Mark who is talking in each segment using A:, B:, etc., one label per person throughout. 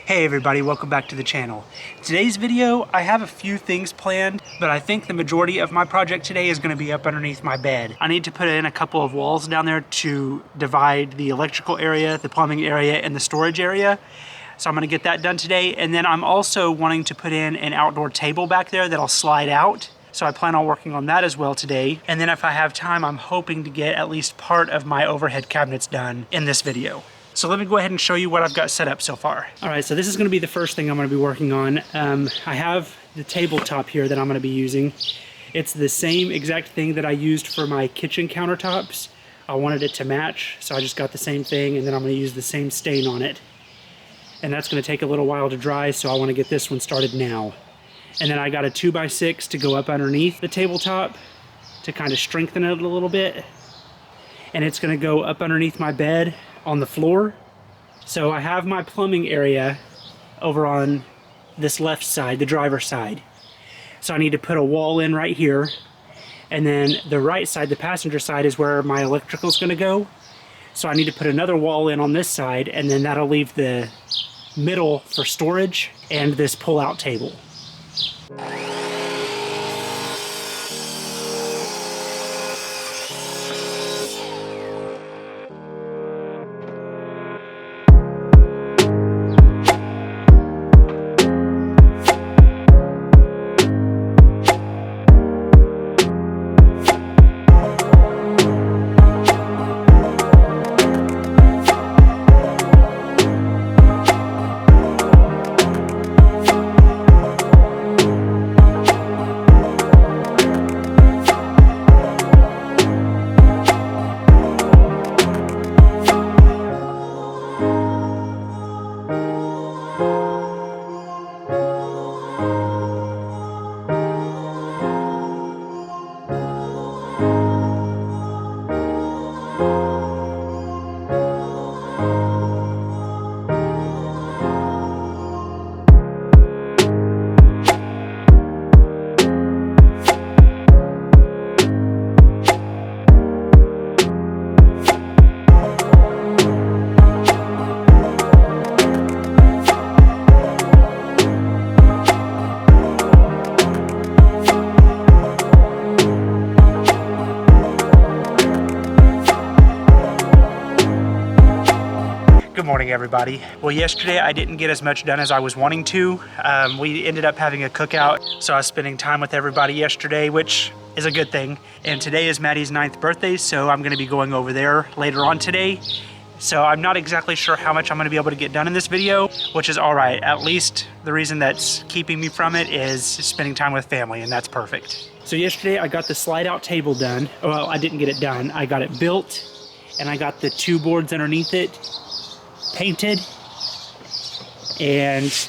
A: Hey everybody, welcome back to the channel. Today's video, I have a few things planned, but I think the majority of my project today is going to be up underneath my bed. I need to put in a couple of walls down there to divide the electrical area, the plumbing area, and the storage area. So I'm going to get that done today, and then I'm also wanting to put in an outdoor table back there that'll slide out. So I plan on working on that as well today. And then if I have time, I'm hoping to get at least part of my overhead cabinets done in this video. So let me go ahead and show you what I've got set up so far. All right, so this is gonna be the first thing I'm gonna be working on. I have the tabletop here that I'm gonna be using. It's the same exact thing that I used for my kitchen countertops. I wanted it to match, so I just got the same thing, and then I'm gonna use the same stain on it. And that's gonna take a little while to dry, so I wanna get this one started now. And then I got a 2x6 to go up underneath the tabletop to kind of strengthen it a little bit. And it's gonna go up underneath my bed on the floor. So I have my plumbing area over on this left side, the driver's side. So I need to put a wall in right here. And then the right side, the passenger side, is where my electrical is gonna go. So I need to put another wall in on this side, and then that'll leave the middle for storage and this pull-out table. Good morning, everybody. Well, yesterday I didn't get as much done as I was wanting to. We ended up having a cookout, so I was spending time with everybody yesterday, which is a good thing. And today is Maddie's 9th birthday, so I'm gonna be going over there later on today. So I'm not exactly sure how much I'm gonna be able to get done in this video, which is all right. At least the reason that's keeping me from it is spending time with family, and that's perfect. So yesterday I got the slide out table done. Well, I didn't get it done. I got it built, and I got the two boards underneath it painted, and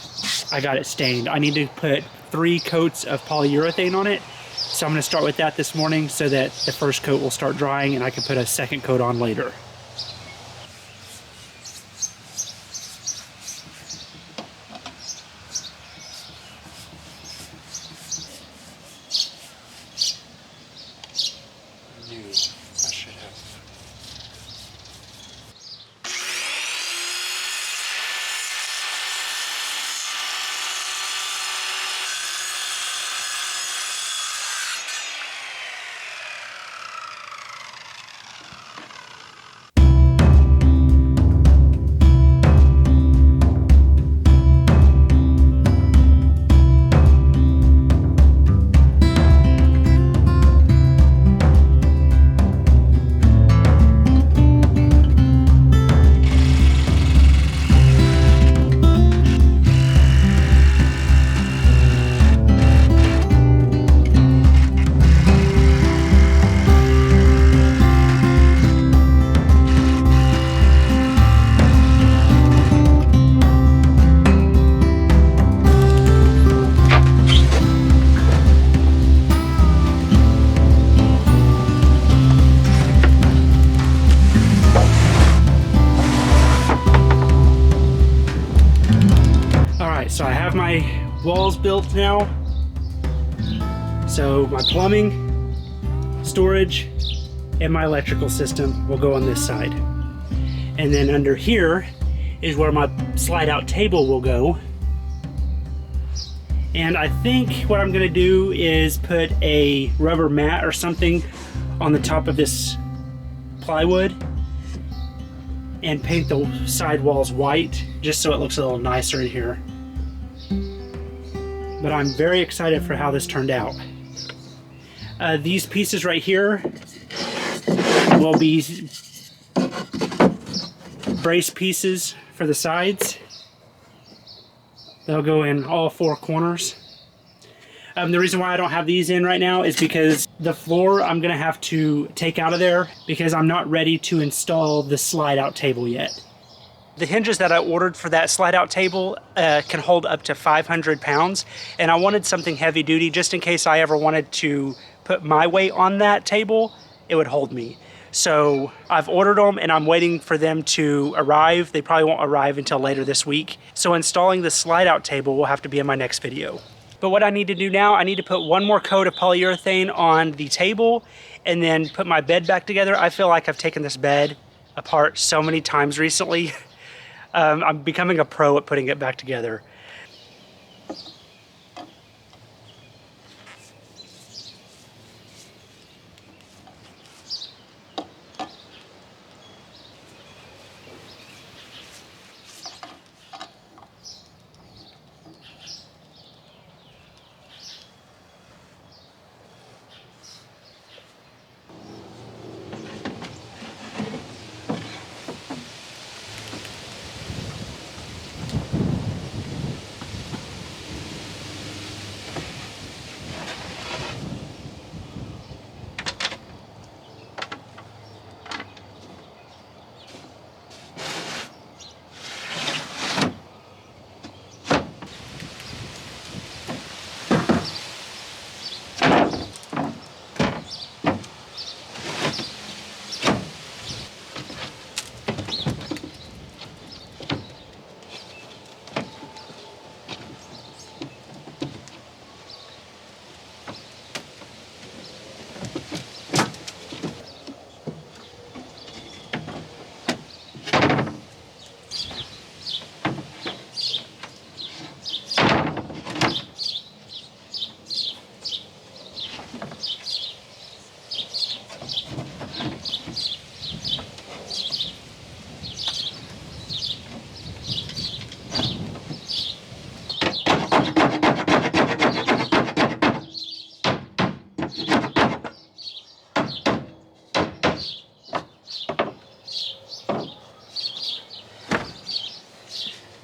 A: I got it stained. I need to put 3 coats of polyurethane on it, so I'm going to start with that this morning so that the first coat will start drying and I can put a second coat on later. So I have my walls built now. So my plumbing, storage, and my electrical system will go on this side. And then under here is where my slide out table will go. And I think what I'm gonna do is put a rubber mat or something on the top of this plywood and paint the side walls white just so it looks a little nicer in here. But I'm very excited for how this turned out. These pieces right here will be brace pieces for the sides. They'll go in all four corners. The reason why I don't have these in right now is because the floor I'm gonna have to take out of there because I'm not ready to install the slide out table yet. The hinges that I ordered for that slide out table can hold up to 500 pounds, and I wanted something heavy duty just in case I ever wanted to put my weight on that table, it would hold me. So I've ordered them and I'm waiting for them to arrive. They probably won't arrive until later this week. So installing the slide out table will have to be in my next video. But what I need to do now, I need to put one more coat of polyurethane on the table and then put my bed back together. I feel like I've taken this bed apart so many times recently. I'm becoming a pro at putting it back together.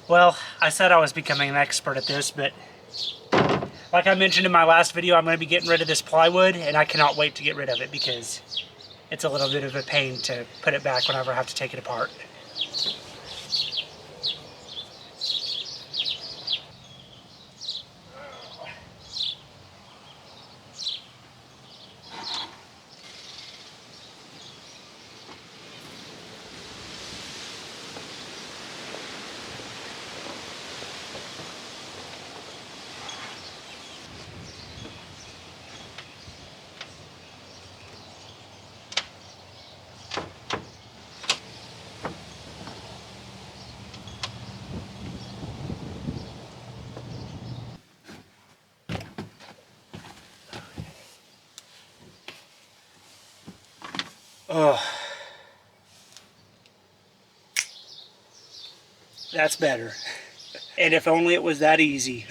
A: Well, I said I was becoming an expert at this, but like I mentioned in my last video, I'm going to be getting rid of this plywood, and I cannot wait to get rid of it because it's a little bit of a pain to put it back whenever I have to take it apart. Oh, that's better. And if only it was that easy.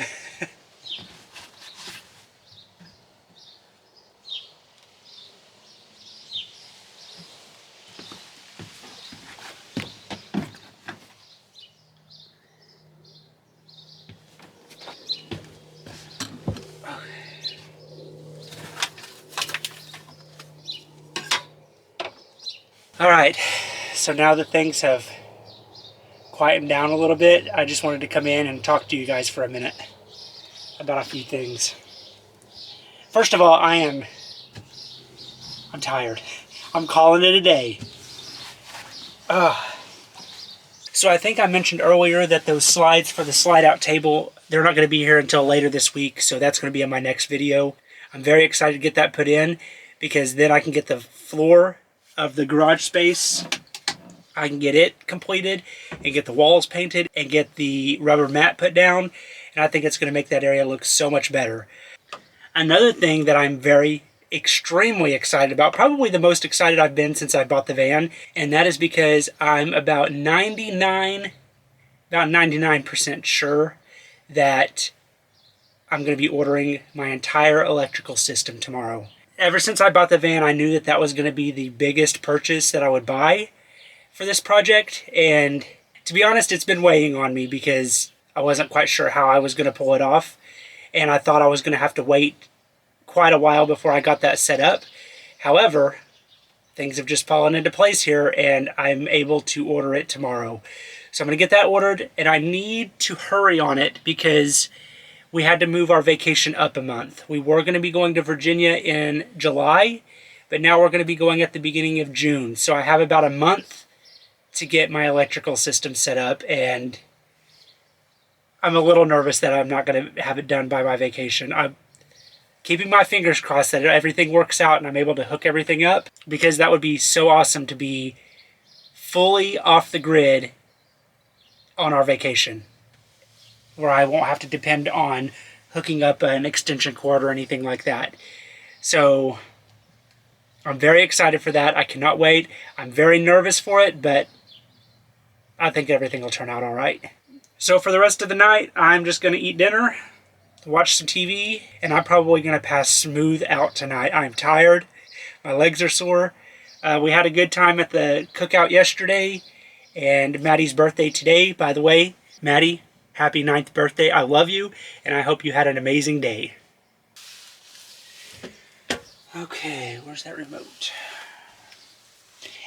A: All right, so now that things have quietened down a little bit, I just wanted to come in and talk to you guys for a minute about a few things. First of all, I'm tired. I'm calling it a day. So I think I mentioned earlier that those slides for the slide out table, they're not going to be here until later this week, so that's going to be in my next video. I'm very excited to get that put in because then I can get the floor of the garage space I can get it completed and get the walls painted and get the rubber mat put down. And I think it's going to make that area look so much better. Another thing that I'm extremely excited about, probably the most excited I've been since I bought the van, and that is because I'm about 99% sure that I'm going to be ordering my entire electrical system tomorrow. Ever since I bought the van, I knew that that was going to be the biggest purchase that I would buy for this project, and to be honest, it's been weighing on me because I wasn't quite sure how I was going to pull it off, and I thought I was going to have to wait quite a while before I got that set up. However, things have just fallen into place here, and I'm able to order it tomorrow. So I'm going to get that ordered, and I need to hurry on it because we had to move our vacation up a month. We were going to be going to Virginia in July, but now we're going to be going at the beginning of June. So I have about a month to get my electrical system set up, and I'm a little nervous that I'm not going to have it done by my vacation. I'm keeping my fingers crossed that everything works out and I'm able to hook everything up, because that would be so awesome to be fully off the grid on our vacation, where I won't have to depend on hooking up an extension cord or anything like that. So I'm very excited for that. I cannot wait. I'm very nervous for it, but I think everything will turn out all right. So for the rest of the night, I'm just going to eat dinner, watch some TV, and I'm probably going to pass smooth out tonight. I'm tired. My legs are sore. We had a good time at the cookout yesterday, and Maddie's birthday today. By the way, Maddie, happy 9th birthday. I love you, and I hope you had an amazing day. Okay, where's that remote?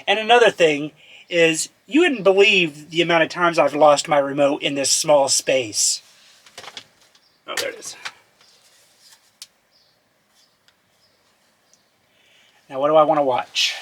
A: And another thing is, you wouldn't believe the amount of times I've lost my remote in this small space. Oh, there it is. Now, what do I want to watch?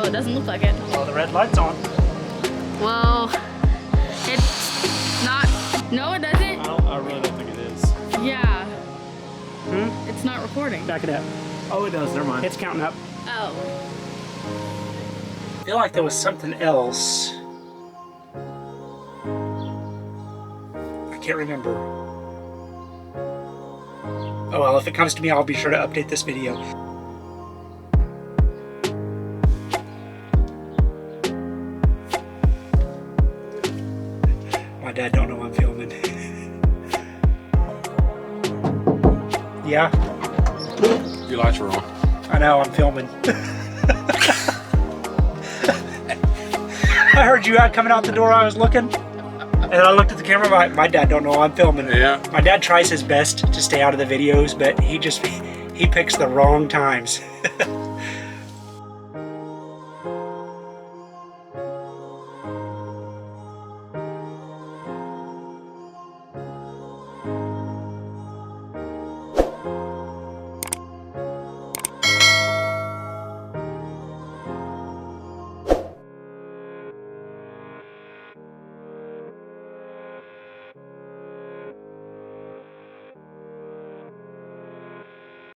B: It doesn't look like it.
A: Well, the red light's on.
B: Well, it's not. No, it doesn't.
C: I really don't think it is.
B: Yeah. It's not recording.
A: Back it up.
C: Oh, it does. Never mind.
A: It's counting up.
B: Oh.
A: I feel like there was something else. I can't remember. Oh well, if it comes to me, I'll be sure to update this video. My dad don't know I'm filming. Yeah?
C: Your lights are on.
A: I know, I'm filming. I heard you out coming out the door, I was looking. And I looked at the camera, my dad don't know I'm filming.
C: Yeah.
A: My dad tries his best to stay out of the videos, but he picks the wrong times.